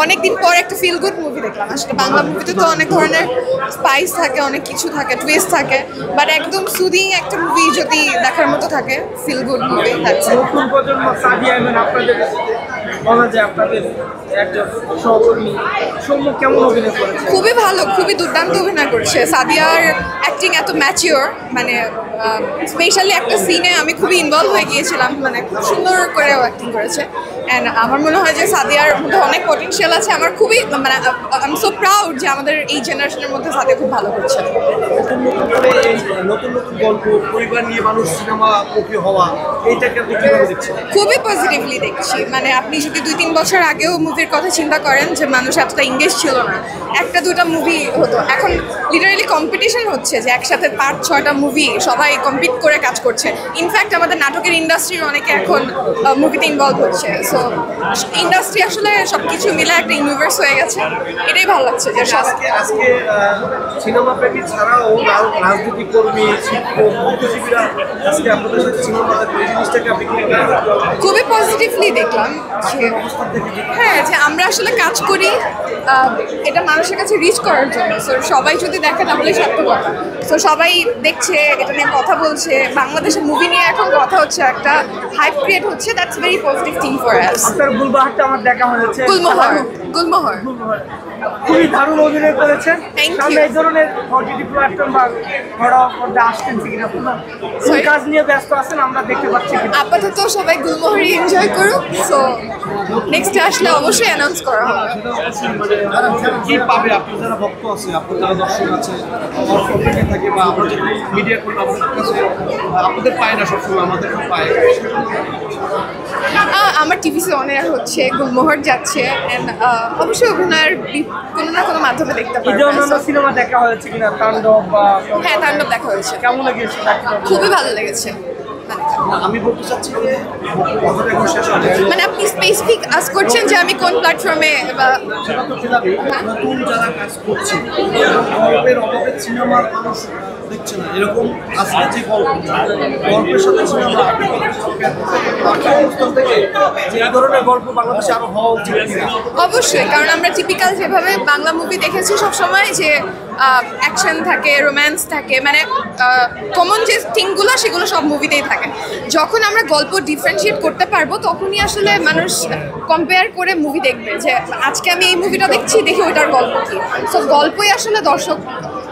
অনেকদিন পর একটা ফিল গুড মুভি দেখলাম। আসলে বাংলা মুভিতে তো অনেক ধরনের স্পাইস থাকে, অনেক কিছু থাকে, টুইস্ট থাকে, বাট একদম সুদিং একটা মুভি যদি দেখার মতো থাকে, ফিল গুড মুভি। নতুন প্রজন্ম সাদিয়া ইমন আপনাদের বলা যায় আপনাদের একজন সহকর্মী সৌম্য কেমন অভিনয় করেছে? খুবই ভালো, খুবই দুর্দান্ত অভিনয় করছে। সাদিয়ার অ্যাক্টিং এত ম্যাচিওর, মানে স্পেশালি একটা সিনে আমি খুবই ইনভলভ হয়ে গিয়েছিলাম, মানে খুব সুন্দর করে অ্যাক্টিং করেছে। অ্যান্ড আমার মনে হয় যে সাদিয়ার মধ্যে অনেক পটেনশিয়াল আছে। আমার খুবই মানে আই এম সো প্রাউড যে আমাদের এই জেনারেশনের মধ্যে সাদিয়া খুব ভালো করছে। নতুন নতুন গল্প, পরিবার নিয়ে মানুষ সিনেমা মুখী হওয়া, এইটাকে আপনি কিভাবে দেখছেন? খুবই পজিটিভলি দেখছি। মানে আপনি যদি 2-3 বছর আগেও মুভির কথা চিন্তা করেন যে মানুষ এতটা এঙ্গেজ ছিল না, একটা দুটা মুভি হতো, এখন লিটারালি কম্পিটিশন হচ্ছে যে একসাথে 5-6টা মুভি সবাই কম্পিট করে কাজ করছে। ইনফ্যাক্ট আমাদের নাটকের ইন্ডাস্ট্রির অনেকে এখন মুভিতে ইনভলভ হচ্ছে। সো ইন্ডাস্ট্রি আসলে সব কিছু মিলে একটা ইউনিভার্স হয়ে গেছে, এটাই ভালো লাগছে। যে আজকে সিনেমা প্রেমী ছাড়াও রাজনীতি কর্মী, শিক্ষক, বুদ্ধিজীবীরা আজকে আপনাদের সাথে সিনেমা এই জিনিসটাকে আপনি খুবই পজিটিভলি দেখলাম যে হ্যাঁ, যে আমরা আসলে কাজ করি এটা মানুষের কাছে রিচ করার জন্য। সো সবাই যদি দেখে তাহলে সার্থকতা। সো সবাই দেখছে, এটা নিয়ে কথা বলছে, বাংলাদেশের মুভি নিয়ে এখন কথা হচ্ছে, একটা হাইপ ক্রিয়েট হচ্ছে। That's very positive thing for us. আপনার গুলবাহারটা আমার দেখা হয়েছে। গুলমোহর খুবই দারুণ অভিনয় করেছেন। Thank সামনে you. এই ধরনের ওটিটি প্ল্যাটফর্ম বা বড় পর্দা আসছেন কিনা, কোন কাজ নিয়ে ব্যস্ত আছেন আমরা দেখতে পাচ্ছি কিনা? আপাতত সবাই গুলমোহরই এনজয় করুক। সো নেক্সটে আসলে অবশ্যই অ্যানাউন্স করা হবে। কি পাবে আপনার যারা ভক্ত আছে, আপনার যারা দর্শক আছে, অপেক্ষা থাকে বা আমরা যদি মিডিয়া করলে আপনাদের কাছে আপনাদের পায় না, সবসময় আমাদের পায়। আমার টিভিতে অন এয়ার হচ্ছে, গুলমোহর যাচ্ছে, এন্ড অবশ্যই অভিনয়ের কোনো না কোনো মাধ্যমে দেখতে পারবো। অন্যান্য সিনেমা দেখা হয়েছে কিনা, তাণ্ডব বা? হ্যাঁ, তাণ্ডব দেখা হয়েছে। কেমন লেগেছে? খুবই ভালো লেগেছে। আমি বলতে চাচ্ছি মানে আপনি স্পেসিফিক আস করছেন যে আমি কোন প্ল্যাটফর্মে বা নতুন যারা কাজ করছে, গল্পের অভাবে সিনেমার মানুষ দেখছে না, এরকম আজকে যে গল্পের সাথে সিনেমা থেকে যে ধরনের গল্প বাংলাদেশে আরো হওয়া উচিত। অবশ্যই, কারণ আমরা টিপিক্যাল যেভাবে বাংলা মুভি দেখেছি সবসময়, যে অ্যাকশন থাকে, রোম্যান্স থাকে, মানে কমন যে থিংগুলো সেগুলো সব মুভিতেই থাকে। যখন আমরা গল্প ডিফারেন্সিয়েট করতে পারবো তখনই আসলে মানুষ কম্পেয়ার করে মুভি দেখবে, যে আজকে আমি এই মুভিটা দেখছি, দেখি ওইটার গল্প কী। সো গল্পই আসলে দর্শক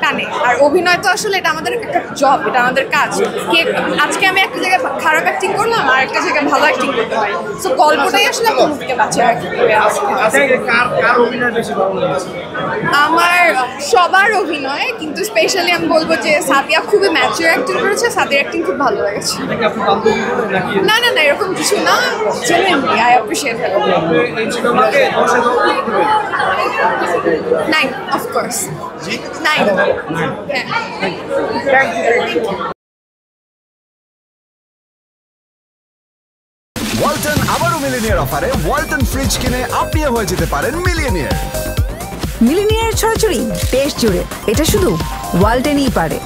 টানে, আর অভিনয় তো আসলে এটা আমাদের একটা জব, এটা আমাদের কাজ। কে আজকে আমি একটা জায়গায় খারাপ অ্যাক্টিং করলাম, আর একটা জায়গায় ভালো অ্যাক্টিং করতে পারি। সো গল্পটাই আসলে আমার মুভিকে বাঁচিয়ে রাখে। আমার সবার অভিনয়, কিন্তু স্পেশালি আমি বলবো যে সাদিয়া খুবই ম্যাচিওর অ্যাক্টিং করেছে। সাদিয়ার অ্যাক্টিং খুব ভালো লেগেছে। না না না, এরকম কিছু না, genuinely I appreciate it. 9 of course 9। Walton আবারও মিলিনিয়ার অফারে ওয়ালটন ফ্রিজ কিনে আপনিও হয়ে যেতে পারেন মিলিয়নিয়ার। মিলিনিয়ার ছড়াছড়ি দেশ জুড়ে, এটা শুধু ওয়ালটেনই পারে।